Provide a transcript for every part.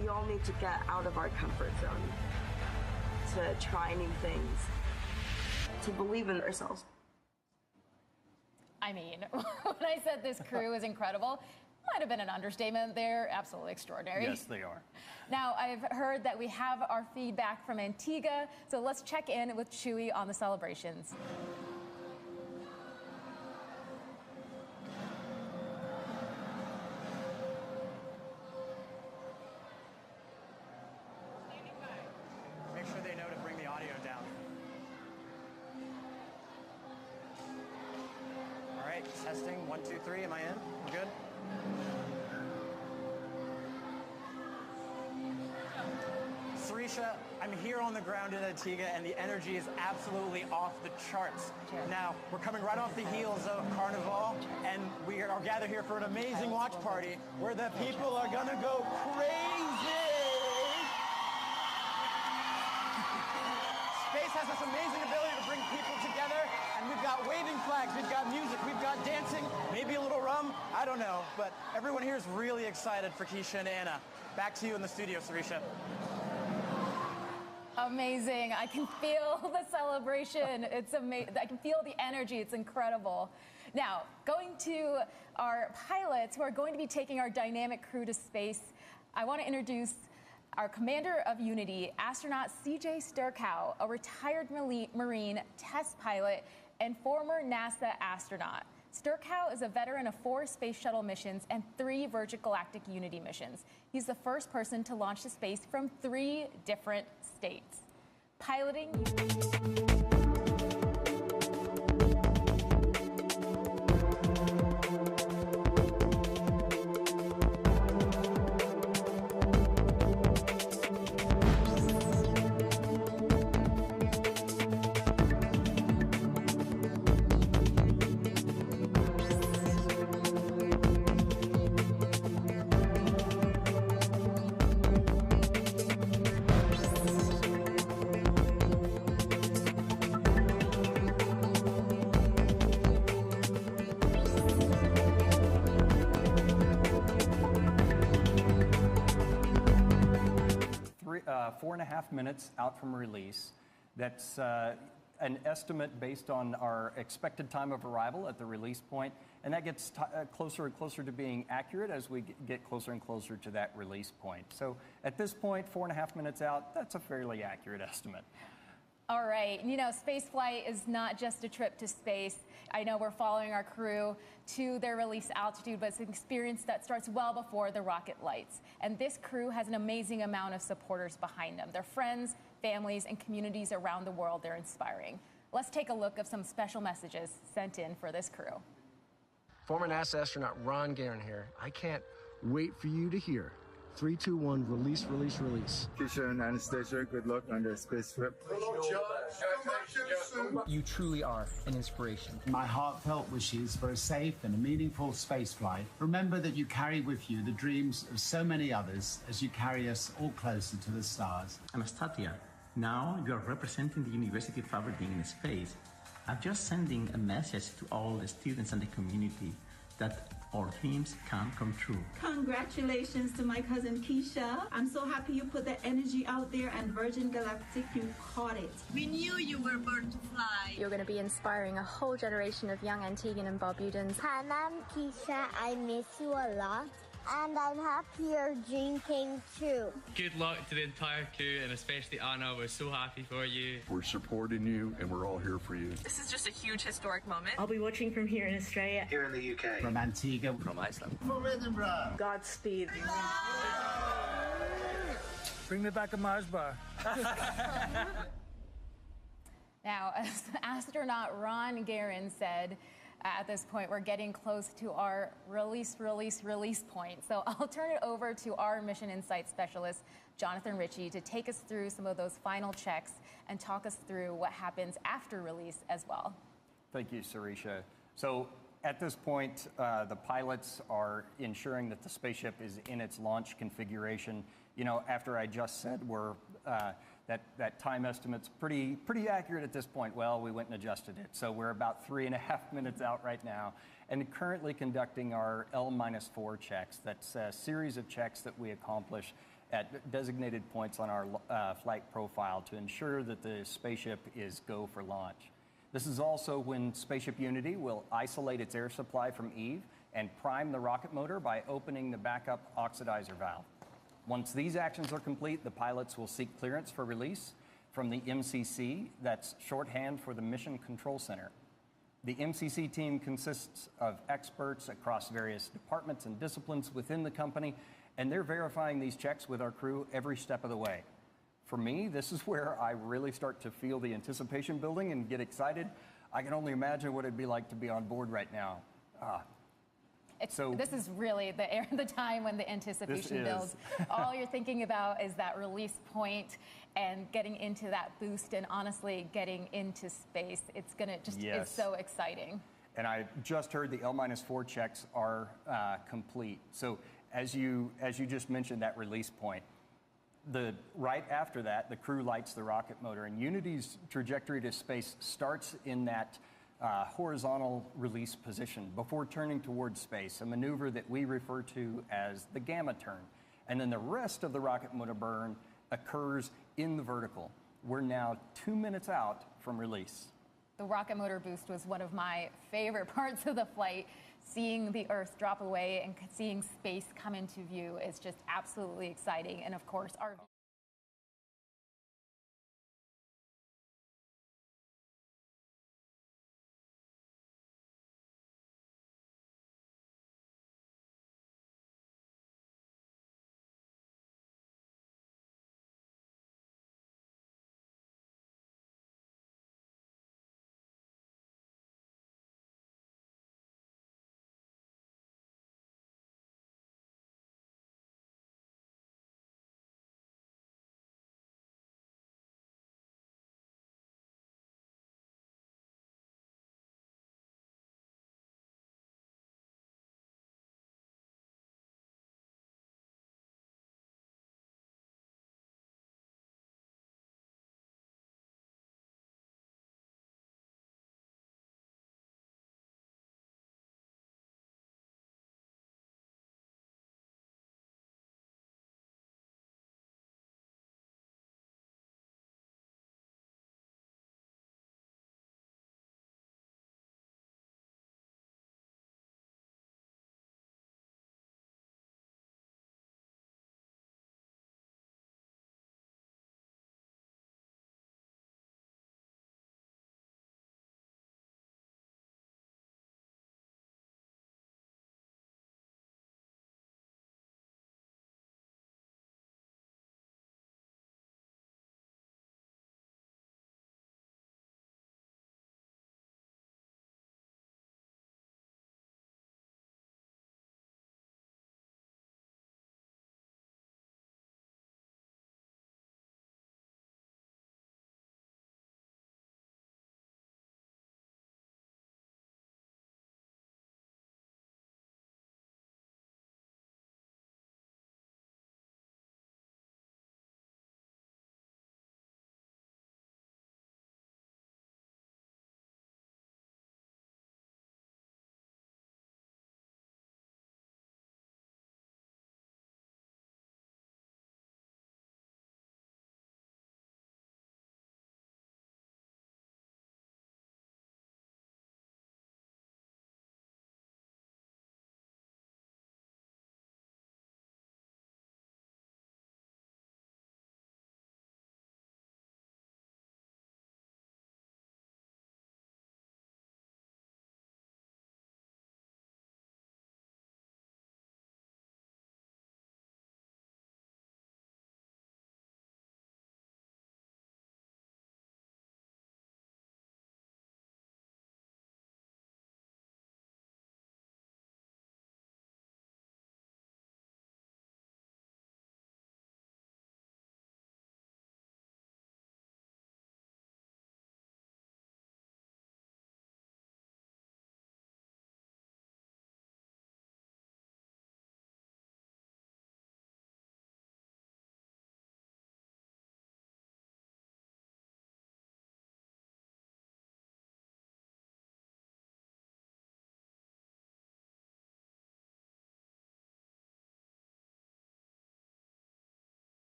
we all need to get out of our comfort zone, to try new things, to believe in ourselves. I mean, when I said this crew is incredible, might have been an understatement. They're absolutely extraordinary. Yes, they are. Now, I've heard that we have our feedback from Antigua, so let's check in with Chewy on the celebrations. Make sure they know to bring the audio down. All right, testing, 1, 2, 3, am I in? We're good? Sarisha, I'm here on the ground in Antigua, and the energy is absolutely off the charts. Now, we're coming right off the heels of Carnival, and we are gathered here for an amazing watch party where the people are gonna go crazy! Space has this amazing ability to bring people together, and we've got waving flags, we've got music, we've got dancing, maybe a little rum, I don't know, but everyone here is really excited for Keisha and Anna. Back to you in the studio, Sarisha. Amazing. I can feel the celebration. It's amazing. I can feel the energy. It's incredible. Now, going to our pilots who are going to be taking our dynamic crew to space, I want to introduce our commander of Unity, astronaut CJ Sturkow, a retired Marine test pilot and former NASA astronaut. Sturkow is a veteran of 4 space shuttle missions and 3 Virgin Galactic Unity missions. He's the first person to launch to space from 3 different states. Piloting... 4.5 minutes out from release. That's an estimate based on our expected time of arrival at the release point, and that gets closer and closer to being accurate as we get closer and closer to that release point. So at this point, 4.5 minutes out, that's a fairly accurate estimate. All right. You know, space flight is not just a trip to space. I know we're following our crew to their release altitude, but it's an experience that starts well before the rocket lights. And this crew has an amazing amount of supporters behind them. Their friends, families, and communities around the world they're inspiring. Let's take a look at some special messages sent in for this crew. Former NASA astronaut Ron Guerin here. I can't wait for you to hear. 3, 2, 1, release, release, release. Keisha and Anastasia, good luck on the space trip. You truly are an inspiration. My heartfelt wishes for a safe and meaningful spaceflight. Remember that you carry with you the dreams of so many others as you carry us all closer to the stars. Anastasia, now you are representing the university of Aberdeen in space. I'm just sending a message to all the students and the community that our dreams can come true. Congratulations to my cousin Keisha. I'm so happy you put the energy out there, and Virgin Galactic, you caught it. We knew you were born to fly. You're going to be inspiring a whole generation of young Antiguan and Barbudans. Hi, I'm Keisha. I miss you a lot. And I'm happy your dream came true. Good luck to the entire crew, and especially Anna. We're so happy for you. We're supporting you, and we're all here for you. This is just a huge historic moment. I'll be watching from here in Australia. Here in the UK. From Antigua. From Iceland. From Edinburgh. Godspeed. Bring me back a Mars bar. Now, as astronaut Ron Guerin said, at this point, we're getting close to our release point. So I'll turn it over to our Mission Insight Specialist, Jonathan Ritchie, to take us through some of those final checks and talk us through what happens after release as well. Thank you, Sarisha. So at this point, the pilots are ensuring that the spaceship is in its launch configuration. You know, after I just said that time estimate's pretty accurate at this point. Well, we went and adjusted it. So we're about 3.5 minutes out right now and currently conducting our L-4 checks. That's a series of checks that we accomplish at designated points on our flight profile to ensure that the spaceship is go for launch. This is also when Spaceship Unity will isolate its air supply from Eve and prime the rocket motor by opening the backup oxidizer valve. Once these actions are complete, the pilots will seek clearance for release from the MCC, that's shorthand for the Mission Control Center. The MCC team consists of experts across various departments and disciplines within the company, and they're verifying these checks with our crew every step of the way. For me, this is where I really start to feel the anticipation building and get excited. I can only imagine what it'd be like to be on board right now. This is really the time when the anticipation builds. All you're thinking about is that release point and getting into that boost and honestly getting into space. It's gonna just is so exciting. And I just heard the L-4 checks are complete. So as you just mentioned that release point, right after that, the crew lights the rocket motor, and Unity's trajectory to space starts in that horizontal release position before turning towards space, a maneuver that we refer to as the gamma turn. And then the rest of the rocket motor burn occurs in the vertical. We're now 2 minutes out from release. The rocket motor boost was one of my favorite parts of the flight. Seeing the Earth drop away and seeing space come into view is just absolutely exciting. And of course, our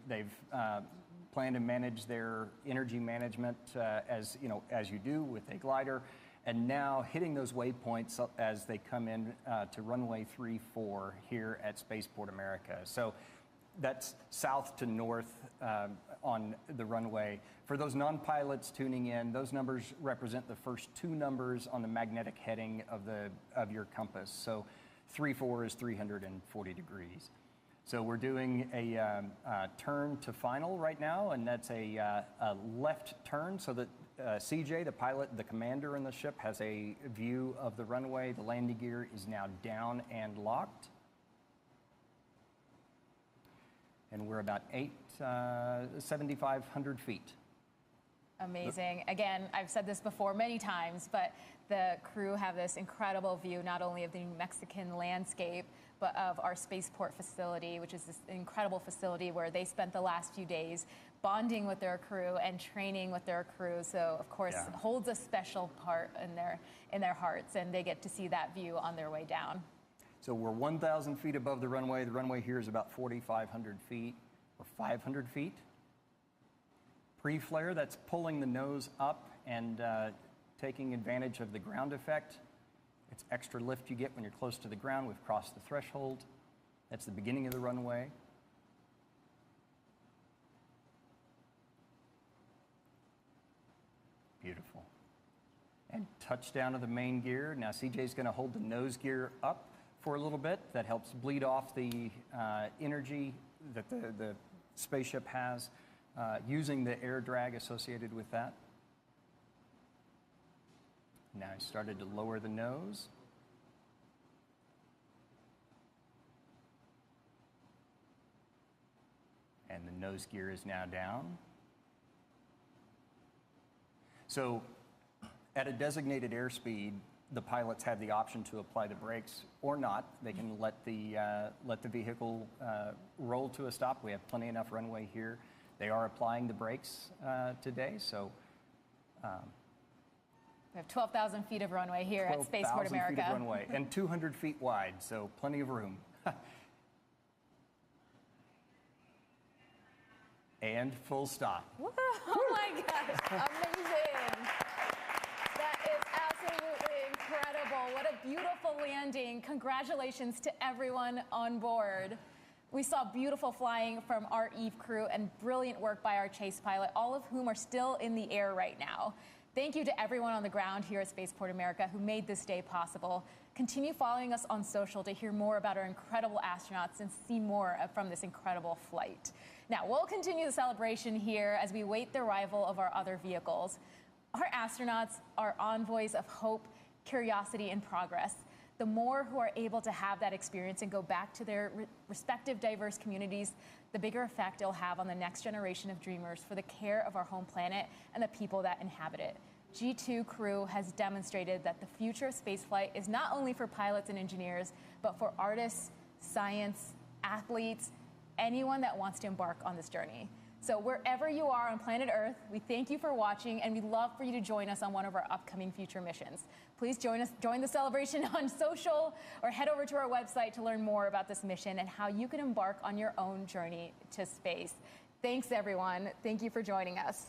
They've planned to manage their energy management as you do with a glider, and now hitting those waypoints as they come in to runway 34 here at Spaceport America. So that's south to north on the runway. For those non-pilots tuning in, those numbers represent the first two numbers on the magnetic heading of your compass. So 34 is 340 degrees. So we're doing a turn to final right now, and that's a left turn so that CJ, the pilot, the commander in the ship, has a view of the runway. The landing gear is now down and locked. And we're about 7,500 feet. Amazing. Again, I've said this before many times, but the crew have this incredible view, not only of the New Mexican landscape, but of our spaceport facility, which is this incredible facility where they spent the last few days bonding with their crew and training with their crew. So, of course, it holds a special part in their hearts, and they get to see that view on their way down. So we're 1,000 feet above the runway. The runway here is about 4,500 feet or 500 feet. Pre-flare, that's pulling the nose up and taking advantage of the ground effect. It's extra lift you get when you're close to the ground. We've crossed the threshold. That's the beginning of the runway. Beautiful. And touchdown of the main gear. Now CJ's going to hold the nose gear up for a little bit. That helps bleed off the energy that the spaceship has, using the air drag associated with that. Now he started to lower the nose. And the nose gear is now down. So at a designated airspeed, the pilots have the option to apply the brakes or not. They can let the vehicle roll to a stop. We have plenty enough runway here. They are applying the brakes today, so. We have 12,000 feet of runway here at Spaceport America. 12,000 feet of runway and 200 feet wide, so plenty of room. And full stop. Woo! Oh my gosh, amazing. That is absolutely incredible. What a beautiful landing. Congratulations to everyone on board. We saw beautiful flying from our Eve crew and brilliant work by our chase pilot, all of whom are still in the air right now. Thank you to everyone on the ground here at Spaceport America who made this day possible. Continue following us on social to hear more about our incredible astronauts and see more from this incredible flight. Now, we'll continue the celebration here as we wait the arrival of our other vehicles. Our astronauts are envoys of hope, curiosity, and progress. The more who are able to have that experience and go back to their respective diverse communities, the bigger effect it'll have on the next generation of dreamers for the care of our home planet and the people that inhabit it. G2 crew has demonstrated that the future of spaceflight is not only for pilots and engineers, but for artists, science, athletes, anyone that wants to embark on this journey. So wherever you are on planet Earth, we thank you for watching, and we'd love for you to join us on one of our upcoming future missions. Please join the celebration on social, or head over to our website to learn more about this mission and how you can embark on your own journey to space. Thanks, everyone. Thank you for joining us.